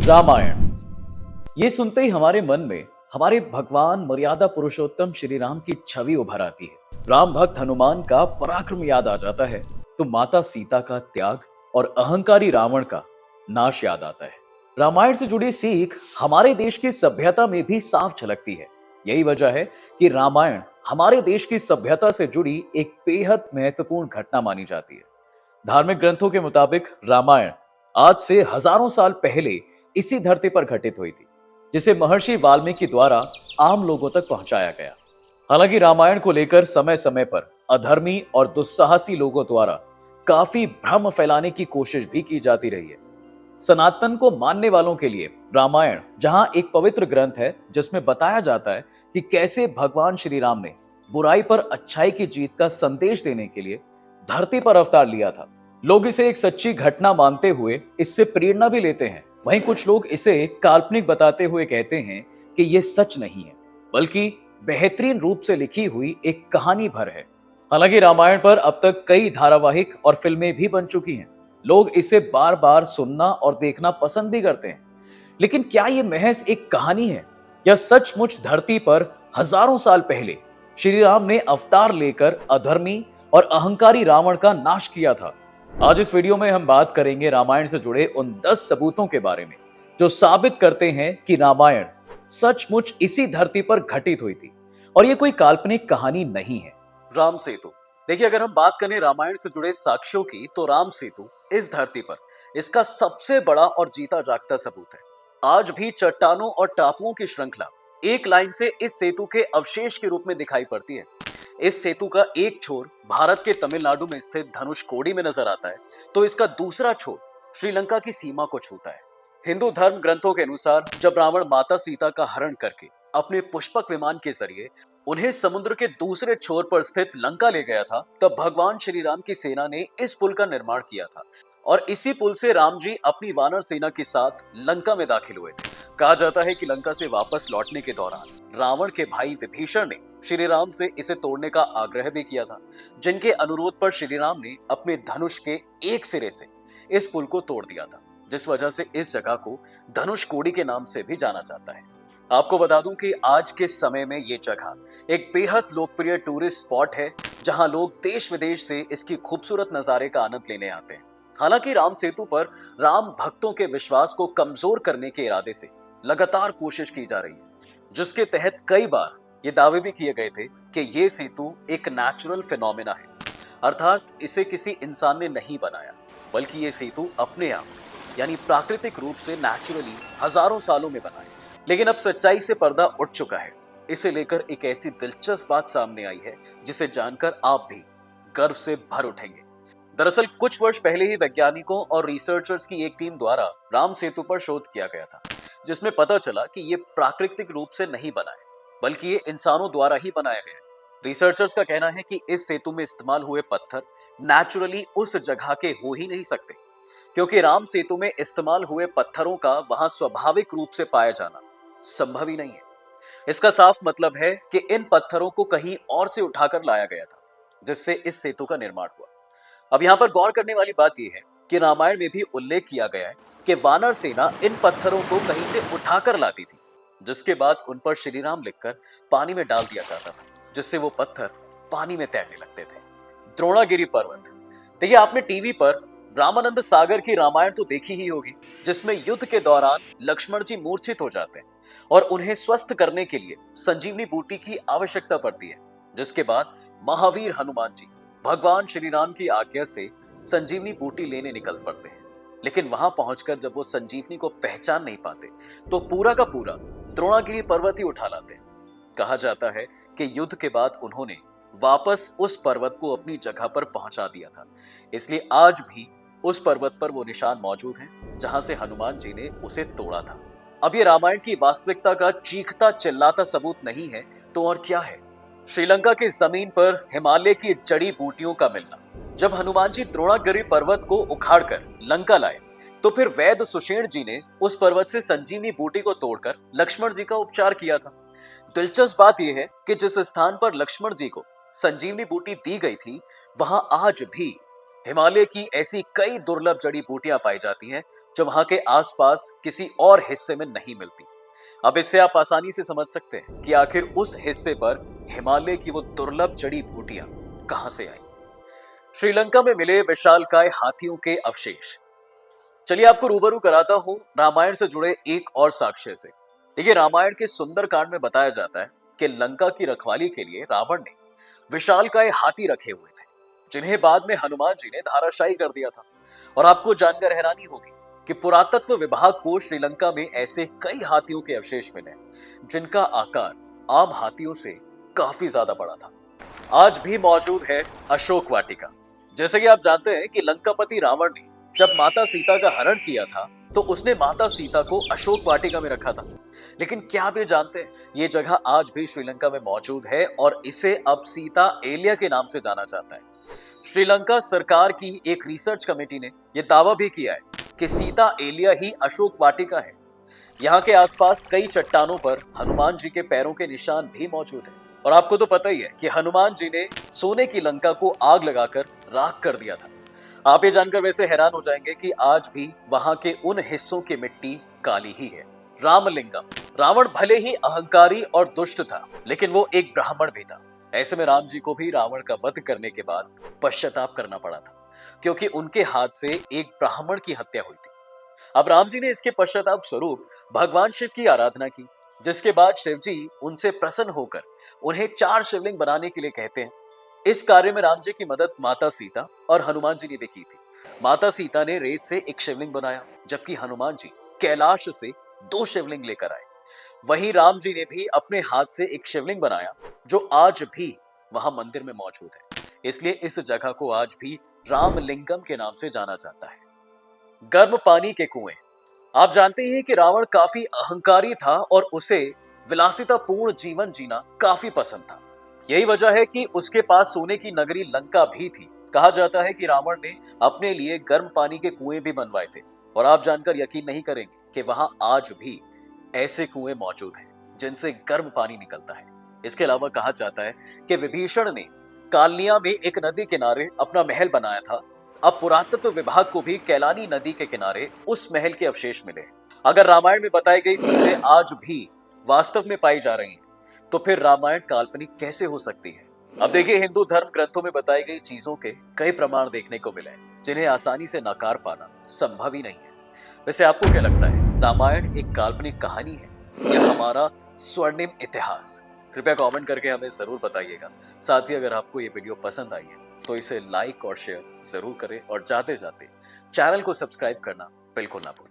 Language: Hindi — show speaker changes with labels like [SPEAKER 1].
[SPEAKER 1] रामायण। ये सुनते ही हमारे मन में हमारे भगवान मर्यादा पुरुषोत्तम श्री राम की छवि उभर आती है। राम भक्त हनुमान का पराक्रम याद आ जाता है तो माता सीता का त्याग और अहंकारी रावण का नाश याद आता है। रामायण से जुड़ी सीख हमारे देश की सभ्यता में भी साफ झलकती है। यही वजह है कि रामायण हमारे देश की सभ्यता से जुड़ी एक बेहद महत्वपूर्ण घटना मानी जाती है। धार्मिक ग्रंथों के मुताबिक रामायण आज से हजारों साल पहले इसी धरती पर घटित हुई थी, जिसे महर्षि वाल्मीकि द्वारा आम लोगों तक पहुंचाया गया। हालांकि रामायण को लेकर समय समय पर अधर्मी और दुस्साहसी लोगों द्वारा काफी भ्रम फैलाने की कोशिश भी की जाती रही है। सनातन को मानने वालों के लिए रामायण जहां एक पवित्र ग्रंथ है जिसमें बताया जाता है कि कैसे भगवान श्री राम ने बुराई पर अच्छाई की जीत का संदेश देने के लिए धरती पर अवतार लिया था। लोग इसे एक सच्ची घटना मानते हुए इससे प्रेरणा भी लेते हैं। वहीं कुछ लोग इसे काल्पनिक बताते हुए कहते हैं कि यह सच नहीं है, बल्कि बेहतरीन रूप से लिखी हुई एक कहानी भर है। हालांकि रामायण पर अब तक कई धारावाहिक और फिल्में भी बन चुकी हैं। लोग इसे बार बार सुनना और देखना पसंद भी करते हैं। लेकिन क्या यह महज एक कहानी है या सचमुच धरती पर हजारों साल पहले श्री राम ने अवतार लेकर अधर्मी और अहंकारी रावण का नाश किया था? आज इस वीडियो में हम बात करेंगे रामायण से जुड़े उन 10 सबूतों के बारे में जो साबित करते हैं कि रामायण सचमुच इसी धरती पर घटित हुई थी और ये कोई काल्पनिक कहानी नहीं है। राम सेतु। देखिए, अगर हम बात करें रामायण से जुड़े साक्ष्यों की तो राम सेतु इस धरती पर इसका सबसे बड़ा और जीता जागता सबूत है। आज भी चट्टानों और टापुओं की श्रृंखला एक लाइन से इस सेतु के अवशेष के रूप में दिखाई पड़ती है। इस सेतु का एक छोर भारत के तमिलनाडु में स्थित धनुषकोडी में नजर आता है तो इसका दूसरा छोर श्रीलंका की सीमा को छूता है। हिंदू धर्म ग्रंथों के अनुसार जब रावण माता सीता का हरण करके अपने पुष्पक विमान के जरिए उन्हें समुद्र के दूसरे छोर पर स्थित लंका ले गया था, तब भगवान श्री राम की सेना ने इस पुल का निर्माण किया था और इसी पुल से राम जी अपनी वानर सेना के साथ लंका में दाखिल हुए थे। कहा जाता है कि लंका से वापस लौटने के दौरान रावण के भाई विभीषण ने श्री राम से इसे तोड़ने का आग्रह भी किया था, जिनके अनुरोध पर श्री राम ने अपने धनुष के एक सिरे से इस पुल को तोड़ दिया था, जिस वजह से इस जगह को धनुषकोडी के नाम से भी जाना जाता है। आपको बता दूं कि आज के समय में ये जगह एक बेहद लोकप्रिय टूरिस्ट स्पॉट है, जहां लोग देश विदेश से इसकी खूबसूरत नजारे का आनंद लेने आते हैं। हालांकि राम सेतु पर राम भक्तों के विश्वास को कमजोर करने के इरादे से लगातार कोशिश की जा रही है, जिसके तहत कई बार ये दावे भी किए गए थे कि ये सेतु एक नेचुरल फिनोमेना है, अर्थात इसे किसी इंसान ने नहीं बनाया, बल्कि ये सेतु अपने आप यानी प्राकृतिक रूप से नेचुरली हजारों सालों में बना है। लेकिन अब सच्चाई से पर्दा उठ चुका है। इसे लेकर एक ऐसी दिलचस्प बात सामने आई है जिसे जानकर आप भी गर्व से भर उठेंगे। दरअसल कुछ वर्ष पहले ही वैज्ञानिकों और रिसर्चर्स की एक टीम द्वारा राम सेतु पर शोध किया गया था, जिसमें पता चला कि ये प्राकृतिक रूप से नहीं बना है, बल्कि ये इंसानों द्वारा ही बनाया गया है। रिसर्चर्स का कहना है कि इस सेतु में इस्तेमाल हुए पत्थर नेचुरली उस जगह के हो ही नहीं सकते, क्योंकि राम सेतु में इस्तेमाल हुए पत्थरों का वहां स्वाभाविक रूप से पाया जाना संभव ही नहीं है। इसका साफ मतलब है कि इन पत्थरों को कहीं और से उठाकर लाया गया था, जिससे इस सेतु का निर्माण हुआ। अब यहाँ पर गौर करने वाली बात यह है कि रामायण में भी उल्लेख किया गया है कि वानर सेना इन पत्थरों को कहीं से उठाकर लाती थी, जिसके बाद उन पर श्री राम लिखकर पानी में डाल दिया जाता था, जिससे वो पत्थर पानी में तैरने लगते थे। द्रोणागिरी पर्वत। देखिए, आपने टीवी पर रामानंद सागर की रामायण तो देखी ही होगी, जिसमें युद्ध के दौरान लक्ष्मण जी मूर्छित हो जाते हैं और उन्हें स्वस्थ करने के लिए संजीवनी बूटी की आवश्यकता पड़ती है, जिसके बाद महावीर हनुमान जी भगवान श्री राम की आज्ञा से संजीवनी बूटी लेने निकल पड़ते हैं। लेकिन वहां पहुंचकर जब वो संजीवनी को पहचान नहीं पाते तो पूरा का पूरा द्रोणागिरी पर्वत ही उठा लाते हैं। कहा जाता है कि युद्ध के बाद उन्होंने वापस उस पर्वत को अपनी जगह पर पहुंचा दिया था, इसलिए आज भी उस पर्वत पर वो निशान मौजूद हैं जहां से हनुमान जी ने उसे तोड़ा था। अब ये रामायण की वास्तविकता का चीखता चिल्लाता सबूत नहीं है तो और क्या है? श्रीलंका की जमीन पर हिमालय की जड़ी बूटियों का मिलना। जब हनुमान जी द्रोणागिरी पर्वत को उखाड़कर लंका लाए तो फिर वैद्य सुषेण जी ने उस पर्वत से संजीवनी बूटी को तोड़कर लक्ष्मण जी का उपचार किया था। दिलचस्प बात यह है कि जिस स्थान पर लक्ष्मण जी को संजीवनी बूटी दी गई थी, वहां आज भी हिमालय की ऐसी कई दुर्लभ जड़ी बूटियां पाई जाती हैं जो वहां के आसपास किसी और हिस्से में नहीं मिलती। अब इससे आप आसानी से समझ सकते हैं कि आखिर उस हिस्से पर हिमालय की वो दुर्लभ जड़ी बूटियां कहां से आई। श्रीलंका में मिले विशालकाय हाथियों के अवशेष। चलिए आपको रूबरू कराता हूं रामायण से जुड़े एक और साक्ष्य से। देखिए, रामायण के सुंदरकांड में बताया जाता है कि लंका की रखवाली के लिए रावण ने विशालकाय हाथी रखे हुए थे, जिन्हें बाद में हनुमान जी ने धाराशायी कर दिया था। और आपको जानकर हैरानी होगी कि पुरातत्व विभाग को श्रीलंका में ऐसे कई हाथियों के अवशेष मिले जिनका आकार आम हाथियों से काफी ज्यादा बड़ा था। आज भी मौजूद है अशोक वाटिका। जैसे कि आप जानते हैं कि लंकापति रावण ने जब माता सीता का हरण किया था तो उसने माता सीता को अशोक वाटिका में रखा था। लेकिन क्या आप ये जानते हैं, ये जगह आज भी श्रीलंका में मौजूद है और इसे अब सीता एलिया के नाम से जाना जाता है। श्रीलंका सरकार की एक रिसर्च कमेटी ने यह दावा भी किया है कि सीता एलिया ही अशोक वाटिका है। यहाँ के आसपास कई चट्टानों पर हनुमान जी के पैरों के निशान भी मौजूद हैं। और आपको तो पता ही है कि हनुमान जी ने सोने की लंका को आग लगाकर राख कर दिया था। आप ये जानकर वैसे हैरान हो जाएंगे कि आज भी वहां के उन हिस्सों की मिट्टी काली ही है। रामलिंगम। रावण भले ही अहंकारी और दुष्ट था, लेकिन वो एक ब्राह्मण भी था। ऐसे में राम जी को भी रावण का वध करने के बाद पश्चाताप करना पड़ा था, क्योंकि उनके हाथ से एक ब्राह्मण की हत्या हुई थी। अब राम जी ने इसके पश्चाताप स्वरूप भगवान शिव की आराधना की, जिसके बाद शिव जी उनसे प्रसन्न होकर उन्हें 4 शिवलिंग बनाने के लिए कहते हैं। इस कार्य में राम जी की मदद माता सीता और हनुमान जी ने भी की थी। माता सीता ने रेत से एक शिवलिंग बनाया, जबकि हनुमान जी कैलाश से 2 शिवलिंग लेकर आए। वहीं राम जी ने भी अपने हाथ से एक शिवलिंग बनाया, जो आज भी वहां मंदिर में मौजूद है। इसलिए इस जगह को आज भी रामलिंगम के नाम से जाना जाता है। गर्म पानी के कुएं। आप जानते हैं कि रावण काफी अहंकारी था और उसे विलासितापूर्ण जीवन जीना काफी पसंद था। यही वजह है कि उसके पास सोने की नगरी लंका भी थी। कहा जाता है कि रावण ने अपने लिए गर्म पानी के कुएं भी बनवाए थे। और आप जानकर यकीन नहीं करेंगे कि वहां आज भी ऐसे कुएं मौजूद हैं जिनसे गर्म पानी निकलता है। इसके अलावा कहा जाता है कि विभीषण ने कालनिया में एक नदी किनारे अपना महल बनाया था। अब पुरातत्व विभाग को भी कैलानी नदी के किनारे उस महल के अवशेष मिले। अगर रामायण में बताई गई चीजें आज भी वास्तव में पाई जा रही हैं, तो फिर रामायण काल्पनिक कैसे हो सकती है। अब देखिए, हिंदू धर्म ग्रंथों में बताई गई चीजों के कई प्रमाण देखने को मिले हैं, जिन्हें आसानी से नकार पाना संभव ही नहीं है। वैसे आपको क्या लगता है, रामायण एक काल्पनिक कहानी है या हमारा स्वर्णिम इतिहास? कृपया कमेंट करके हमें जरूर बताइएगा। साथ ही अगर आपको ये वीडियो पसंद आई है तो इसे लाइक और शेयर जरूर करें और जाते जाते चैनल को सब्सक्राइब करना बिल्कुल ना भूलें।